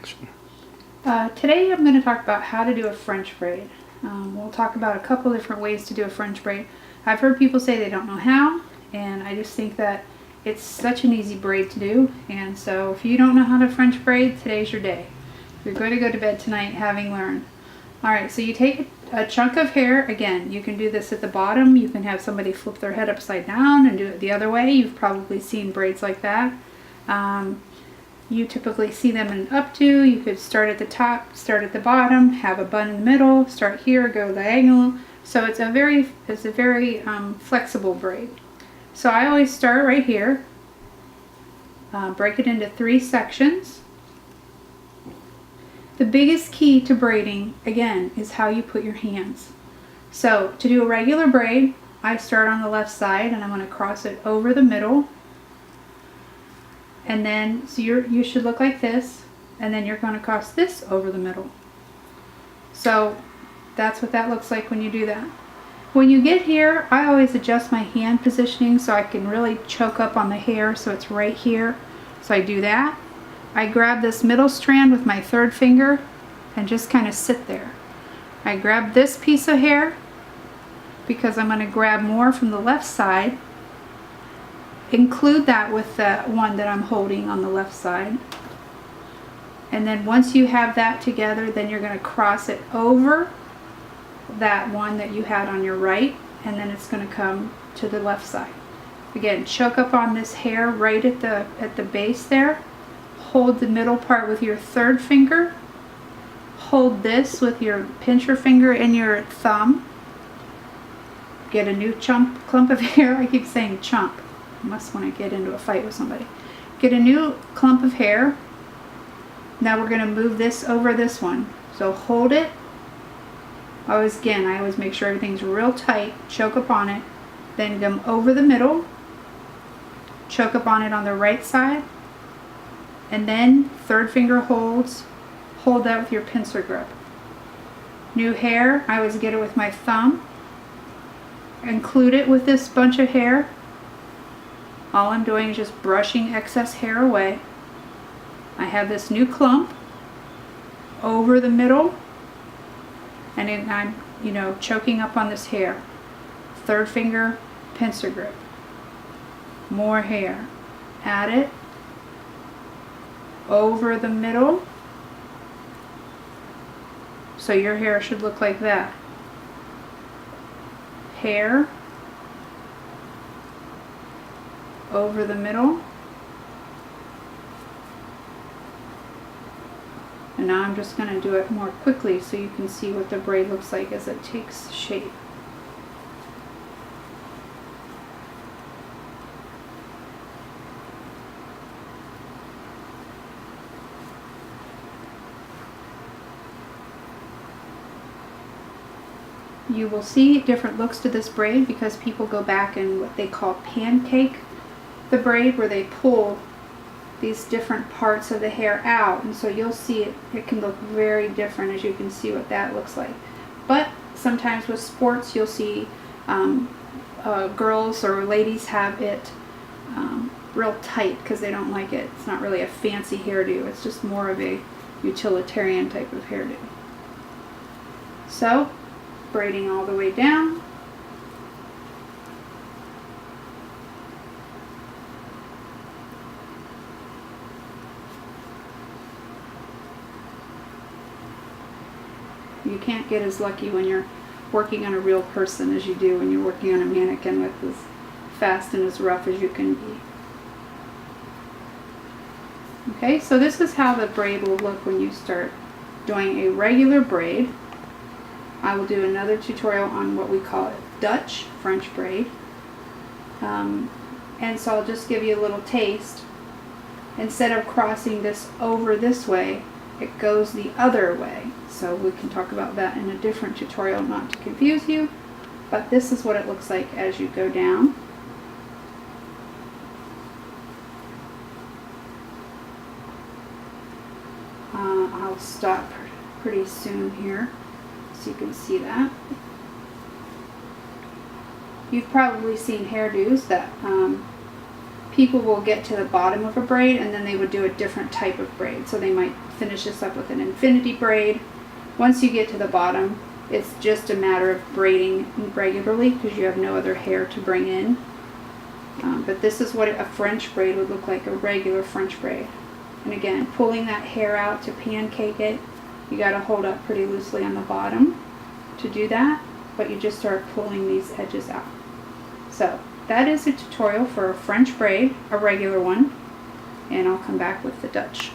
section. Today I'm going to talk about how to do a French braid. We'll talk about a couple different ways to do a French braid. I've heard people say they don't know how, and I just think that it's such an easy braid to do. And so if you don't know how to French braid, today's your day. You're going to go to bed tonight having learned. Alright, so you take a chunk of hair. Again, you can do this at the bottom. You can have somebody flip their head upside down and do it the other way. You've probably seen braids like that. You typically see them in updo. You could start at the top, start at the bottom, have a bun in the middle, start here, go diagonal. So it's a very flexible braid. So I always start right here, break it into 3 sections. The biggest key to braiding, again, is how you put your hands. So to do a regular braid, I start on the left side and I'm going to cross it over the middle. And then, so you should look like this, and then you're going to cross this over the middle. So that's what that looks like when you do that. When you get here, I always adjust my hand positioning so I can really choke up on the hair so it's right here. So I do that. I grab this middle strand with my 3rd finger and just kind of sit there. I grab this piece of hair because I'm going to grab more from the left side. Include that with the one that I'm holding on the left side. And then once you have that together, then you're going to cross it over that one that you had on your right, and then it's going to come to the left side. Again, choke up on this hair right at the base there. Hold the middle part with your 3rd finger. Hold this with your pincher finger and your thumb. Get a new clump of hair. I keep saying chump. I must want to get into a fight with somebody. Get a new clump of hair. Now we're going to move this over this one. So hold it. I always make sure everything's real tight. Choke up on it. Then come over the middle. Choke up on it on the right side. And then 3rd finger holds. Hold that with your pincer grip. New hair. I always get it with my thumb. Include it with this bunch of hair. All I'm doing is just brushing excess hair away. I have this new clump over the middle, and then I'm, choking up on this hair. 3rd finger, pincer grip. More hair. Add it over the middle. So your hair should look like that. Hair over the middle. And now I'm just going to do it more quickly so you can see what the braid looks like as it takes shape. You will see different looks to this braid because people go back and what they call pancake the braid, where they pull these different parts of the hair out, and so you'll see it can look very different, as you can see what that looks like. But sometimes with sports you'll see girls or ladies have it real tight because they don't like it. It's not really a fancy hairdo, it's just more of a utilitarian type of hairdo. So braiding all the way down. You can't get as lucky when you're working on a real person as you do when you're working on a mannequin with as fast and as rough as you can be. Okay, so this is how the braid will look when you start doing a regular braid. I will do another tutorial on what we call it Dutch French braid. And so I'll just give you a little taste. Instead of crossing this over this way, it goes the other way. So we can talk about that in a different tutorial not to confuse you. But this is what it looks like as you go down. I'll stop pretty soon here so you can see that. You've probably seen hairdos that people will get to the bottom of a braid and then they would do a different type of braid. So they might finish this up with an infinity braid. Once you get to the bottom, it's just a matter of braiding regularly because you have no other hair to bring in. But this is what a French braid would look like, a regular French braid. And again, pulling that hair out to pancake it, you got to hold up pretty loosely on the bottom to do that, but you just start pulling these edges out. So that is a tutorial for a French braid, a regular one, and I'll come back with the Dutch.